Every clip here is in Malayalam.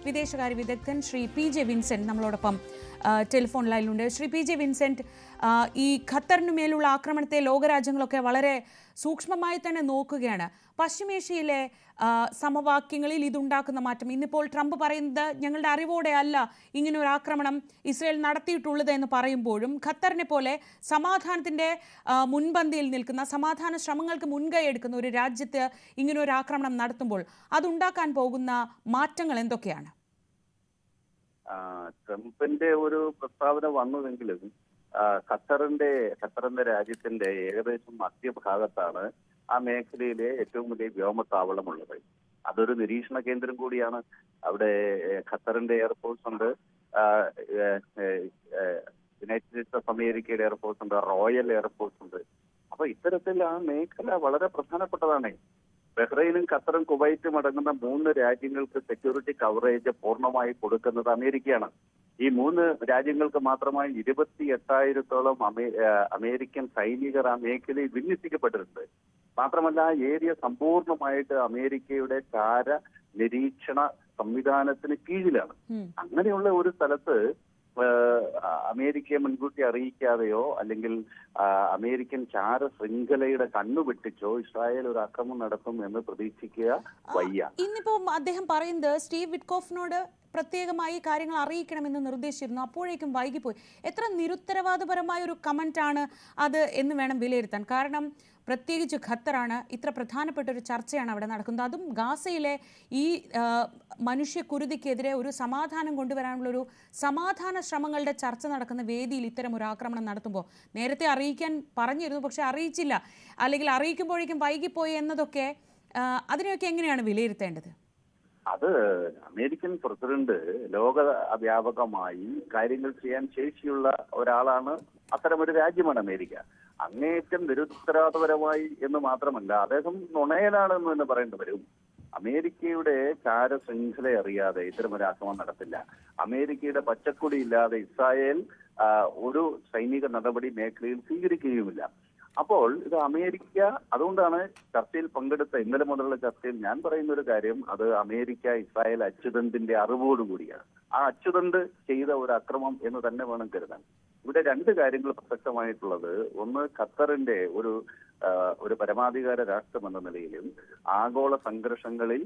വിദേശകാര്യ വിദഗ്ധൻ ശ്രീ പി.ജെ. വിൻസെന്റ് നമ്മളോടൊപ്പം ടെലിഫോൺ ലൈനിലുണ്ട്. ശ്രീ പി.ജെ. വിൻസെന്റ്, ഈ ഖത്തറിനു മേലുള്ള ആക്രമണത്തെ ലോകരാജ്യങ്ങളൊക്കെ വളരെ സൂക്ഷ്മമായി തന്നെ നോക്കുകയാണ്. പശ്ചിമേഷ്യയിലെ സമവാക്യങ്ങളിൽ ഇതുണ്ടാക്കുന്ന മാറ്റം, ഇന്നിപ്പോൾ ട്രംപ് പറയുന്നത് ഞങ്ങളുടെ അറിവോടെ അല്ല ഇങ്ങനെ ഒരു ആക്രമണം ഇസ്രയേൽ നടത്തിയിട്ടുള്ളത് എന്ന് പറയുമ്പോഴും ഖത്തറിനെ പോലെ സമാധാനത്തിൻ്റെ മുൻപന്തിയിൽ നിൽക്കുന്ന, സമാധാന ശ്രമങ്ങൾക്ക് മുൻകൈ എടുക്കുന്ന ഒരു രാജ്യത്ത് ഇങ്ങനെ ഒരു ആക്രമണം നടത്തുമ്പോൾ അതുണ്ടാക്കാൻ പോകുന്ന മാറ്റങ്ങൾ എന്തൊക്കെയാണ്? ട്രംപിന്റെ ഒരു പ്രസ്താവന വന്നതെങ്കിലും ഖത്തറിന്റെ രാജ്യത്തിന്റെ ഏകദേശം മധ്യഭാഗത്താണ് ആ മേഖലയിലെ ഏറ്റവും വലിയ വ്യോമത്താവളമുള്ളത്. അതൊരു നിരീക്ഷണ കേന്ദ്രം കൂടിയാണ്. അവിടെ ഖത്തറിന്റെ എയർഫോഴ്സ് ഉണ്ട്, യുണൈറ്റഡ് സ്റ്റേറ്റ്സ് ഓഫ് അമേരിക്കയുടെ എയർഫോഴ്സ് ഉണ്ട്, റോയൽ എയർഫോഴ്സ് ഉണ്ട്. അപ്പൊ ഇത്തരത്തിൽ ആ മേഖല വളരെ പ്രധാനപ്പെട്ടതാണ്. ബഹ്റൈനും ഖത്തറും കുവൈറ്റും അടങ്ങുന്ന 3 രാജ്യങ്ങൾക്ക് സെക്യൂരിറ്റി കവറേജ് പൂർണ്ണമായി കൊടുക്കുന്നത് അമേരിക്കയാണ്. ഈ 3 രാജ്യങ്ങൾക്ക് മാത്രമായി 28,000-ഓളം അമേരിക്കൻ സൈനികർ ആ മേഖലയിൽ വിന്യസിക്കപ്പെട്ടിട്ടുണ്ട്. മാത്രമല്ല ആ ഏരിയ സമ്പൂർണ്ണമായിട്ട് അമേരിക്കയുടെ ചാര നിരീക്ഷണ സംവിധാനത്തിന് കീഴിലാണ്. അങ്ങനെയുള്ള ഒരു സ്ഥലത്ത് അമേരിക്കയെ മുൻകൂട്ടി അറിയിക്കാതെയോ അല്ലെങ്കിൽ അമേരിക്കൻ ചാര ശൃംഖലയുടെ കണ്ണു വെട്ടിച്ചോ ഇസ്രായേൽ ഒരു ആക്രമണം നടത്തും എന്ന് പ്രതീക്ഷിക്കുക വയ്യ. ഇന്നിപ്പോ അദ്ദേഹം പറയുന്നത് സ്റ്റീവ് വിറ്റ്കോഫിനോട് പ്രത്യേകമായി കാര്യങ്ങൾ അറിയിക്കണമെന്ന് നിർദ്ദേശിച്ചിരുന്നു. അപ്പോഴേക്കും വൈകിപ്പോയി. എത്ര നിരുത്തരവാദപരമായ ഒരു കമന്റാണ് അത് എന്ന് വേണം വിലയിരുത്താൻ. കാരണം പ്രത്യേകിച്ച് ഖത്തറാണ്, ഇത്ര പ്രധാനപ്പെട്ട ഒരു ചർച്ചയാണ് അവിടെ നടക്കുന്നത്. അതും ഗാസയിലെ ഈ മനുഷ്യക്കുരുതിക്കെതിരെ ഒരു സമാധാനം കൊണ്ടുവരാനുള്ളൊരു സമാധാന ശ്രമങ്ങളുടെ ചർച്ച നടക്കുന്ന വേദിയിൽ ഇത്തരം ഒരു ആക്രമണം നടത്തുമ്പോൾ നേരത്തെ അറിയിക്കാൻ പറഞ്ഞിരുന്നു, പക്ഷെ അറിയിച്ചില്ല, അല്ലെങ്കിൽ അറിയിക്കുമ്പോഴേക്കും വൈകിപ്പോയി എന്നതൊക്കെ അതിനെയൊക്കെ എങ്ങനെയാണ് വിലയിരുത്തേണ്ടത്? അത് അമേരിക്കൻ പ്രസിഡന്റ് ലോകവ്യാപകമായി കാര്യങ്ങൾ ചെയ്യാൻ ശേഷിയുള്ള ഒരാളാണ്. അത്തരമൊരു രാജ്യമാണ് അമേരിക്ക. അങ്ങേയറ്റം നിരുത്തരവാദപരമായി എന്ന് മാത്രമല്ല, അദ്ദേഹം നുണയനാണെന്ന് തന്നെ പറയേണ്ടി വരും. അമേരിക്കയുടെ ചാര ശൃംഖല അറിയാതെ ഇത്തരമൊരു ആക്രമണം നടത്തില്ല. അമേരിക്കയുടെ പച്ചക്കൊടി ഇല്ലാതെ ഇസ്രായേൽ ഒരു സൈനിക നടപടി മേഖലയിൽ സ്വീകരിക്കുകയുമില്ല. അപ്പോൾ ഇത് അമേരിക്ക, അതുകൊണ്ടാണ് ചർച്ചയിൽ പങ്കെടുത്ത ഇന്നലെ മുതലുള്ള ചർച്ചയിൽ ഞാൻ പറയുന്ന ഒരു കാര്യം, അത് അമേരിക്ക ഇസ്രായേൽ അച്യുതണ്ടിന്റെ അറിവോടുകൂടിയാണ്. ആ അച്യുതണ്ട് ചെയ്ത ഒരു അക്രമം എന്ന് തന്നെ വേണം കരുതാൻ. ഇവിടെ 2 കാര്യങ്ങൾ പ്രസക്തമായിട്ടുള്ളത്. ഒന്ന്, ഖത്തറിന്റെ ഒരു പരമാധികാര രാഷ്ട്രം എന്ന നിലയിലും ആഗോള സംഘർഷങ്ങളിൽ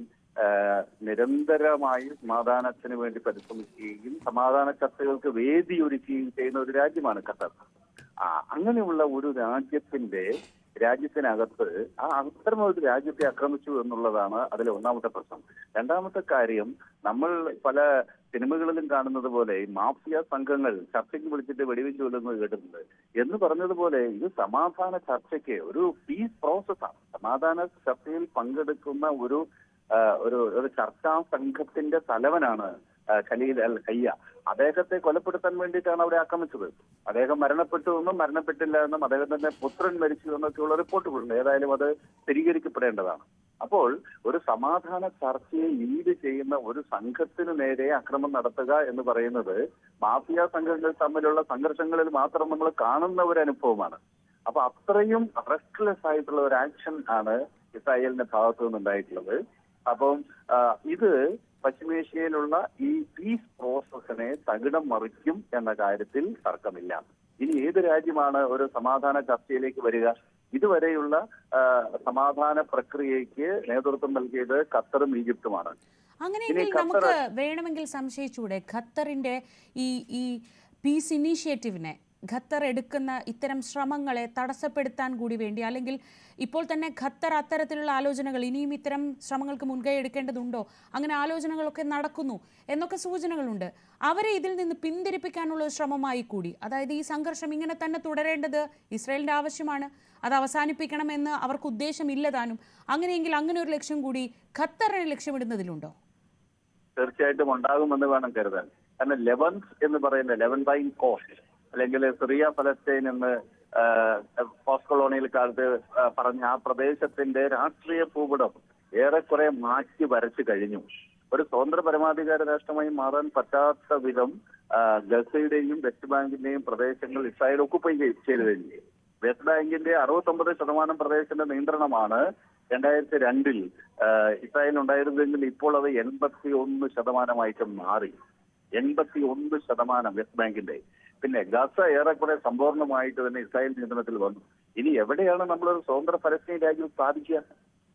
നിരന്തരമായി സമാധാനത്തിന് വേണ്ടി പരിശ്രമിക്കുകയും സമാധാന ചർച്ചകൾക്ക് വേദിയൊരുക്കുകയും ചെയ്യുന്ന ഒരു രാജ്യമാണ് ഖത്തർ. അങ്ങനെയുള്ള ഒരു രാജ്യത്തിനകത്ത് അത്തരം ഒരു രാജ്യത്തെ ആക്രമിച്ചു എന്നുള്ളതാണ് അതിലെ ഒന്നാമത്തെ പ്രശ്നം. രണ്ടാമത്തെ കാര്യം, നമ്മൾ പല സിനിമകളിലും കാണുന്നത് പോലെ മാഫിയ സംഘങ്ങൾ ചർച്ചയ്ക്ക് വിളിച്ചിട്ട് വെടിവെച്ച് കൊല്ലുന്നത് കേട്ടിട്ടുണ്ട് എന്ന് പറഞ്ഞതുപോലെ ഇത് സമാധാന ചർച്ചയ്ക്ക് ഒരു പീസ് പ്രോസസ്സാണ്. സമാധാന ചർച്ചയിൽ പങ്കെടുക്കുന്ന ഒരു ചർച്ചാ സംഘത്തിന്റെ തലവനാണ് ഖലീൽ അൽ ഹയ്യ. അദ്ദേഹത്തെ കൊലപ്പെടുത്താൻ വേണ്ടിയിട്ടാണ് അവിടെ ആക്രമിച്ചത്. അദ്ദേഹം മരണപ്പെട്ടു എന്നും മരണപ്പെട്ടില്ല എന്നും അദ്ദേഹത്തിന്റെ പുത്രൻ മരിച്ചു എന്നൊക്കെയുള്ള റിപ്പോർട്ടുകളുണ്ട്. ഏതായാലും അത് സ്ഥിരീകരിക്കപ്പെടേണ്ടതാണ്. അപ്പോൾ ഒരു സമാധാന ചർച്ചയെ ലീഡ് ചെയ്യുന്ന ഒരു സംഘത്തിന് നേരെ ആക്രമണം നടത്തുക എന്ന് പറയുന്നത് മാഫിയ സംഘങ്ങൾ തമ്മിലുള്ള സംഘർഷങ്ങളിൽ മാത്രം നമ്മൾ കാണുന്ന ഒരു അനുഭവമാണ്. അപ്പൊ അത്രയും റെസ്റ്റ്ലെസ് ആയിട്ടുള്ള ഒരു ആക്ഷൻ ആണ് ഇസ്രായേലിന്റെ ഭാഗത്തു നിന്നുണ്ടായിട്ടുള്ളത്. അപ്പം ഇത് പശ്ചിമേഷ്യയിലുള്ള ഈ പീസ് പ്രോസസ്സിനെ തകിടം മറിക്കും എന്ന കാര്യത്തിൽ തർക്കമില്ല. ഇനി ഏത് രാജ്യമാണ് ഒരു സമാധാന ചർച്ചയിലേക്ക് വരിക? ഇതുവരെയുള്ള സമാധാന പ്രക്രിയയ്ക്ക് നേതൃത്വം നൽകിയത് ഖത്തറും ഈജിപ്തുമാണ്. അങ്ങനെയെങ്കിൽ നമുക്ക് വേണമെങ്കിൽ സംശയിച്ചൂടെ ഖത്തറിന്റെ ഈ പീസ് ഇനീഷ്യേറ്റീവിനെ, ഖത്തർ എടുക്കുന്ന ഇത്തരം ശ്രമങ്ങളെ തടസ്സപ്പെടുത്താൻ കൂടി വേണ്ടി, അല്ലെങ്കിൽ ഇപ്പോൾ തന്നെ ഖത്തർ അത്തരത്തിലുള്ള ആലോചനകൾ, ഇനിയും ഇത്തരം ശ്രമങ്ങൾക്ക് മുൻകൈ എടുക്കേണ്ടതുണ്ടോ, അങ്ങനെ ആലോചനകളൊക്കെ നടക്കുന്നു എന്നൊക്കെ സൂചനകളുണ്ട്. അവരെ ഇതിൽ നിന്ന് പിന്തിരിപ്പിക്കാനുള്ള ശ്രമമായി കൂടി, അതായത് ഈ സംഘർഷം ഇങ്ങനെ തന്നെ തുടരേണ്ടത് ഇസ്രായേലിന്റെ ആവശ്യമാണ്, അത് അവസാനിപ്പിക്കണമെന്ന് അവർക്ക് ഉദ്ദേശമില്ലതാനും. അങ്ങനെയെങ്കിൽ അങ്ങനെ ഒരു ലക്ഷ്യം കൂടി ഖത്തറിനെ ലക്ഷ്യമിടുന്നതിലുണ്ടോ? തീർച്ചയായിട്ടും ഉണ്ടാകുമെന്ന് വേണം കരുതാൻ. കാരണം ലെവൻസ് എന്ന് പറയുന്ന ലെവൻറ്റൈൻ കോസ്റ്റ് അല്ലെങ്കിൽ സിറിയ ഫലസ്തീൻ എന്ന് പോസ്റ്റ് കൊളോണിയൽ കാലത്ത് പറഞ്ഞ ആ പ്രദേശത്തിന്റെ രാഷ്ട്രീയ ഭൂപടം ഏറെക്കുറെ മാറ്റി വരച്ചു കഴിഞ്ഞു. ഒരു സ്വതന്ത്ര പരമാധികാര രാഷ്ട്രമായി മാറാൻ പറ്റാത്ത വിധം ഗസയുടെയും വെസ്റ്റ് ബാങ്കിന്റെയും പ്രദേശങ്ങൾ ഇസ്രായേൽ ഒക്കുപ്പൈ ചെയ്തു കഴിഞ്ഞു. വെസ്റ്റ് ബാങ്കിന്റെ 69% പ്രദേശത്തിന്റെ നിയന്ത്രണമാണ് 2002 ഇസ്രായേൽ ഉണ്ടായിരുന്നെങ്കിൽ ഇപ്പോൾ അത് 81% മാറി. 81% വെസ്റ്റ് ബാങ്കിന്റെ. പിന്നെ ഗസ ഏറെക്കുറെ സമ്പൂർണ്ണമായിട്ട് തന്നെ ഇസ്രായേൽ നിയന്ത്രണത്തിൽ വന്നു. ഇനി എവിടെയാണ് നമ്മളൊരു സ്വതന്ത്ര ഫലസ്തീൻ രാജ്യം സ്ഥാപിക്കുക?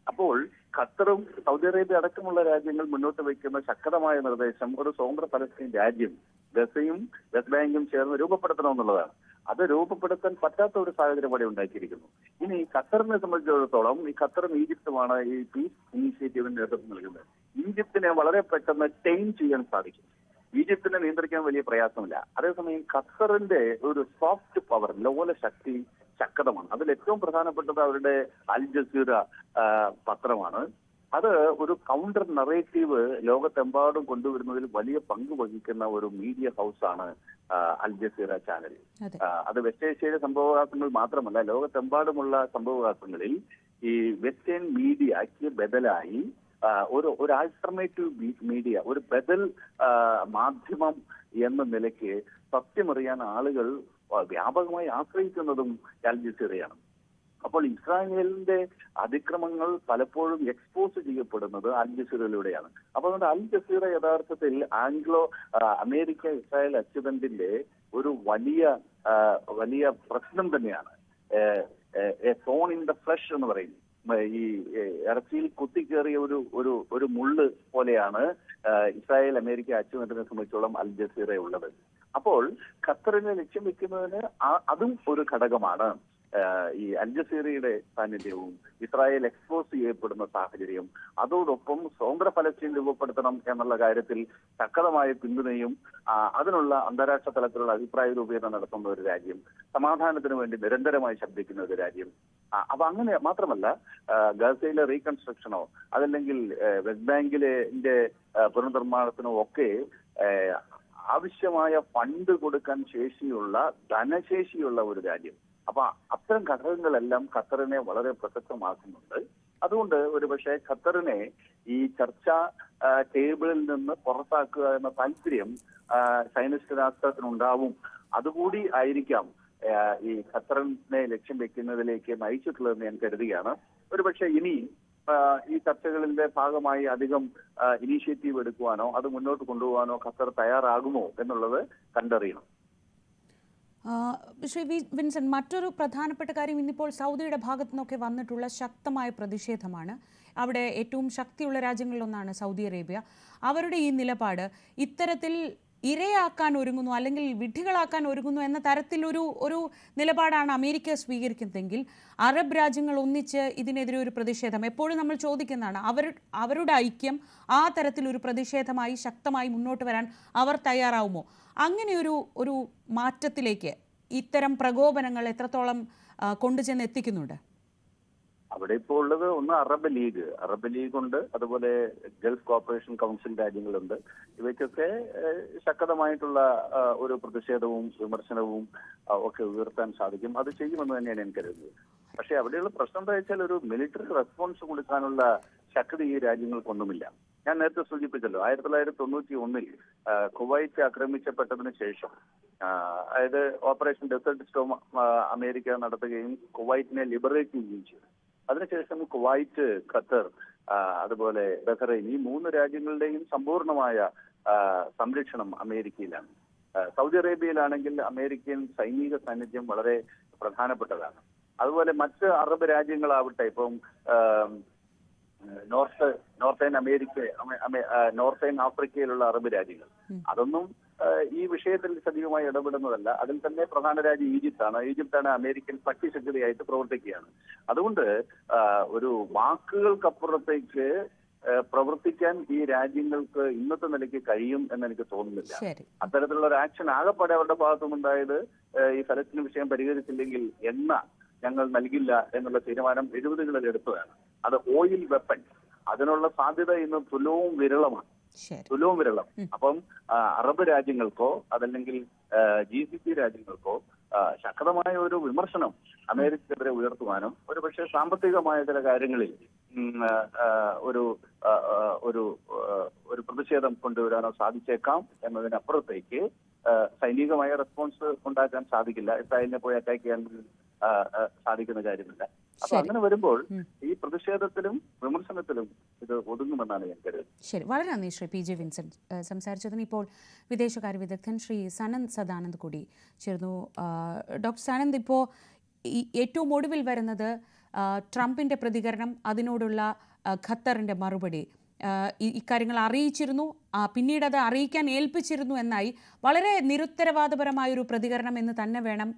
അപ്പോൾ ഖത്തറും സൗദി അറേബ്യ അടക്കമുള്ള രാജ്യങ്ങൾ മുന്നോട്ട് വയ്ക്കുന്ന ശക്തമായ നിർദ്ദേശം ഒരു സ്വതന്ത്ര ഫലസ്തീൻ രാജ്യം ഗസയും വെസ്റ്റ് ബാങ്കും ചേർന്ന് രൂപപ്പെടുത്തണമെന്നുള്ളതാണ്. അത് രൂപപ്പെടുത്താൻ പറ്റാത്ത ഒരു സാഹചര്യം അവിടെ ഉണ്ടാക്കിയിരിക്കുന്നു. ഇനി ഖത്തറിനെ സംബന്ധിച്ചിടത്തോളം ഈ ഖത്തറും ഈജിപ്തുമാണ് ഈ പീസ് ഇനീഷ്യേറ്റീവിന് നേതൃത്വം നൽകുന്നത്. ഈജിപ്തിനെ വളരെ പെട്ടെന്ന് ടൈം ചെയ്യാൻ സാധിക്കും. ഈജിപ്തിനെ നിയന്ത്രിക്കാൻ വലിയ പ്രയാസമില്ല. അതേസമയം ഖത്തറിന്റെ ഒരു സോഫ്റ്റ് പവർ, ലോല ശക്തി ശക്തമാണ്. അതിൽ ഏറ്റവും പ്രധാനപ്പെട്ടത് അവരുടെ അൽ ജസീറ പത്രമാണ്. അത് ഒരു കൗണ്ടർ നറേറ്റീവ് ലോകത്തെമ്പാടും കൊണ്ടുവരുന്നതിൽ വലിയ പങ്ക് വഹിക്കുന്ന ഒരു മീഡിയ ഹൗസാണ് അൽ ജസീറ ചാനൽ. അത് വെസ്റ്റ് ഏഷ്യയിലെ സംഭവവികാസങ്ങൾ മാത്രമല്ല, ലോകത്തെമ്പാടുമുള്ള സംഭവവികാസങ്ങളിൽ ഈ വെസ്റ്റേൺ മീഡിയയ്ക്ക് ബദലായി ഒരു ആൾട്ടർനേറ്റീവ് മീഡിയ, ഒരു ബദൽ മാധ്യമം എന്ന നിലയ്ക്ക് സത്യമറിയാൻ ആളുകൾ വ്യാപകമായി ആശ്രയിക്കുന്നതും അൽ ജസീറയാണ്. അപ്പോൾ ഇസ്രായേലിന്റെ അതിക്രമങ്ങൾ പലപ്പോഴും എക്സ്പോസ് ചെയ്യപ്പെടുന്നത് അൽ ജസീറയിലൂടെയാണ്. അപ്പോൾ അതുകൊണ്ട് അൽ ജസീറ യഥാർത്ഥത്തിൽ ആംഗ്ലോ അമേരിക്ക ഇസ്രായേൽ അച്ചുതണ്ടിന്റെ ഒരു വലിയ പ്രശ്നം തന്നെയാണ്. സോൺ ഇൻ ദ ഫ്ലഷ് എന്ന് പറയുന്നത്. ഈ ഇറച്ചിയിൽ കുത്തിക്കേറിയ ഒരു മുള്ള് പോലെയാണ് ഇസ്രായേൽ അമേരിക്ക അച്ചുതണ്ടിനെ സംബന്ധിച്ചോളം അൽ ജസീറ ഉള്ളത്. അപ്പോൾ ഖത്തറിനെ ലക്ഷ്യം വെക്കുന്നതിന് അതും ഒരു ഘടകമാണ്. ഈ അൽ ജസീറയുടെ സാന്നിധ്യവും ഇസ്രായേൽ എക്സ്പോസ് ചെയ്യപ്പെടുന്ന സാഹചര്യം, അതോടൊപ്പം സ്വതന്ത്ര ഫലസ്തീൻ രൂപപ്പെടുത്തണം എന്നുള്ള കാര്യത്തിൽ ശക്തമായ പിന്തുണയും അതിനുള്ള അന്താരാഷ്ട്ര തലത്തിലുള്ള അഭിപ്രായ രൂപീകരണം നടത്തുന്ന ഒരു രാജ്യം, സമാധാനത്തിന് വേണ്ടി നിരന്തരമായി ശബ്ദിക്കുന്ന ഒരു രാജ്യം. അപ്പൊ അങ്ങനെ മാത്രമല്ല, ഗസയിലെ റീകൺസ്ട്രക്ഷനോ അതല്ലെങ്കിൽ വെസ്റ്റ് ബാങ്കിലെ പുനർനിർമ്മാണത്തിനോ ഒക്കെ ആവശ്യമായ ഫണ്ട് കൊടുക്കാൻ ധനശേഷിയുള്ള ഒരു രാജ്യം. അപ്പൊ അത്തരം ഘടകങ്ങളെല്ലാം ഖത്തറിനെ വളരെ പ്രസക്തമാക്കുന്നുണ്ട്. അതുകൊണ്ട് ഒരുപക്ഷെ ഖത്തറിനെ ഈ ചർച്ചാ ടേബിളിൽ നിന്ന് പുറത്താക്കുക എന്ന താല്പര്യം സൈനിസ്റ്റ് രാഷ്ട്രത്തിനുണ്ടാവും. അതുകൂടി ആയിരിക്കാം ഈ ഖത്തറിനെ ലക്ഷ്യം വെക്കുന്നതിലേക്ക് നയിച്ചിട്ടുള്ളതെന്ന് ഞാൻ കരുതുകയാണ്. ഒരുപക്ഷെ ഇനി ഈ ചർച്ചകളിന്റെ ഭാഗമായി അധികം ഇനീഷ്യേറ്റീവ് എടുക്കുവാനോ അത് മുന്നോട്ട് കൊണ്ടുപോകാനോ ഖത്തർ തയ്യാറാകുമോ എന്നുള്ളത് കണ്ടറിയണം. ശ്രീ വിൻസെന്റ്, മറ്റൊരു പ്രധാനപ്പെട്ട കാര്യം ഇന്നിപ്പോൾ സൗദിയുടെ ഭാഗത്തു നിന്നൊക്കെ വന്നിട്ടുള്ള ശക്തമായ പ്രതിഷേധമാണ്. അവിടെ ഏറ്റവും ശക്തിയുള്ള രാജ്യങ്ങളിലൊന്നാണ് സൗദി അറേബ്യ. അവരുടെ ഈ നിലപാട് ഇത്തരത്തിൽ ഇരയാക്കാൻ ഒരുങ്ങുന്നു അല്ലെങ്കിൽ വിഡ്ഢികളാക്കാൻ ഒരുങ്ങുന്നു എന്ന തരത്തിലൊരു നിലപാടാണ് അമേരിക്ക സ്വീകരിക്കുന്നതെങ്കിൽ അറബ് രാജ്യങ്ങൾ ഒന്നിച്ച് ഇതിനെതിരെ ഒരു പ്രതിഷേധം എപ്പോഴും നമ്മൾ ചോദിക്കുന്നതാണ്. അവരുടെ ഐക്യം ആ തരത്തിലൊരു പ്രതിഷേധമായി ശക്തമായി മുന്നോട്ട് വരാൻ അവർ തയ്യാറാവുമോ? അങ്ങനെയൊരു മാറ്റത്തിലേക്ക് ഇത്തരം പ്രകോപനങ്ങൾ എത്രത്തോളം കൊണ്ടുചെന്ന് എത്തിക്കുന്നുണ്ട്? അവിടെ ഇപ്പോൾ ഉള്ളത് ഒന്ന് അറബ് ലീഗ് ഉണ്ട്, അതുപോലെ ഗൾഫ് കോർപ്പറേഷൻ കൗൺസിൽ രാജ്യങ്ങളുണ്ട്. ഇവയ്ക്കൊക്കെ ശക്തമായിട്ടുള്ള ഒരു പ്രതിഷേധവും വിമർശനവും ഒക്കെ ഉയർത്താൻ സാധിക്കും. അത് ചെയ്യുമെന്ന് തന്നെയാണ് ഞാൻ കരുതുന്നത്. പക്ഷെ അവിടെയുള്ള പ്രശ്നം എന്താ വെച്ചാൽ ഒരു മിലിറ്ററി റെസ്പോൺസ് കൊടുക്കാനുള്ള ശക്തി ഈ രാജ്യങ്ങൾക്കൊന്നുമില്ല. ഞാൻ നേരത്തെ സൂചിപ്പിച്ചല്ലോ, 1991 കുവൈറ്റ് ആക്രമിക്കപ്പെട്ടതിന് ശേഷം, അതായത് ഓപ്പറേഷൻ ഡെസേർട്ട് സ്റ്റോം അമേരിക്ക നടത്തുകയും കുവൈറ്റിനെ ലിബറേറ്റ് ചെയ്യുകയും ചെയ്തു. അതിനുശേഷം കുവൈറ്റ്, ഖത്തർ, അതുപോലെ ബഹ്റൈൻ, ഈ 3 രാജ്യങ്ങളുടെയും സമ്പൂർണമായ സംരക്ഷണം അമേരിക്കയിലാണ്. സൗദി അറേബ്യയിലാണെങ്കിൽ അമേരിക്കൻ സൈനിക സാന്നിധ്യം വളരെ പ്രധാനപ്പെട്ടതാണ്. അതുപോലെ മറ്റ് അറബ് രാജ്യങ്ങളാവട്ടെ, ഇപ്പം നോർത്തേൺ ആഫ്രിക്കയിലുള്ള അറബ് രാജ്യങ്ങൾ, അതൊന്നും ഈ വിഷയത്തിൽ സജീവമായി ഇടപെടുന്നതല്ല. അതിൽ തന്നെ പ്രധാന രാജ്യം ഈജിപ്താണ് അമേരിക്കൻ സഖ്യശക്തിയായിട്ട് പ്രവർത്തിക്കുകയാണ്. അതുകൊണ്ട് ഒരു വാക്കുകൾക്കപ്പുറത്തേക്ക് പ്രവർത്തിക്കാൻ ഈ രാജ്യങ്ങൾക്ക് ഇന്നത്തെ നിലയ്ക്ക് കഴിയും എന്നെനിക്ക് തോന്നുന്നില്ല. അത്തരത്തിലുള്ള ഒരു ആക്ഷൻ ആകെപ്പാടെ അവരുടെ ഭാഗത്തുനിന്നുണ്ടായത് ഈ ഫലസ്തീൻ വിഷയം പരിഹരിച്ചില്ലെങ്കിൽ ഞങ്ങൾ നൽകില്ല എന്നുള്ള തീരുമാനം 70കളിൽ എടുത്തതാണ്. അത് ഓയിൽ വെപ്പൺസ്, അതിനുള്ള സാധ്യത ഇന്ന് തുലവും വിരളമാണ്. അപ്പം അറബ് രാജ്യങ്ങൾക്കോ അതല്ലെങ്കിൽ GCC രാജ്യങ്ങൾക്കോ ശക്തമായ ഒരു വിമർശനം അമേരിക്കക്കെതിരെ ഉയർത്തുവാനും ഒരുപക്ഷെ സാമ്പത്തികമായ ചില കാര്യങ്ങളിൽ ഒരു ആ, ആ, ഒരു ആ, ഒരു പ്രതിഷേധം കൊണ്ടുവരാനോ സാധിച്ചേക്കാം എന്നതിനപ്പുറത്തേക്ക് സൈനികമായ റെസ്പോൺസ് ഉണ്ടാക്കാൻ സാധിക്കില്ല. ഇസ്രായേലിനെ പോയി അറ്റാക്ക് ചെയ്യാൻ സാധിക്കുന്ന കാര്യമില്ല. അപ്പൊ ശരി. അങ്ങനെ വരുമ്പോൾ ഈ പ്രതിഷേധത്തിലും വിമർശനത്തിലും ഇത് ഒതുങ്ങുമെന്നാണ് ഞാൻ കരുതുന്നത്. ശരി, വളരെ നന്ദി ശ്രീ പി ജെ വിൻസെന്റ് സംസാരിച്ചതിന്. ഇപ്പോൾ വിദേശകാര്യ വിദഗ്ധൻ ശ്രീ സനന്ദ് സദാനന്ദ് കൂടി ചേർന്നു. ഡോക്ടർ സനന്ദ്, ഇപ്പോൾ ഏറ്റവും ഒടുവിൽ വരുന്നത് ട്രംപിന്റെ പ്രതികരണം, അതിനോടുള്ള ഖത്തറിന്റെ മറുപടി, ഇക്കാര്യങ്ങൾ അറിയിച്ചിരുന്നു, പിന്നീട് അത് അറിയിക്കാൻ ഏൽപ്പിച്ചിരുന്നു എന്നായി. വളരെ നിരുത്തരവാദപരമായൊരു പ്രതികരണം എന്ന് തന്നെ വേണം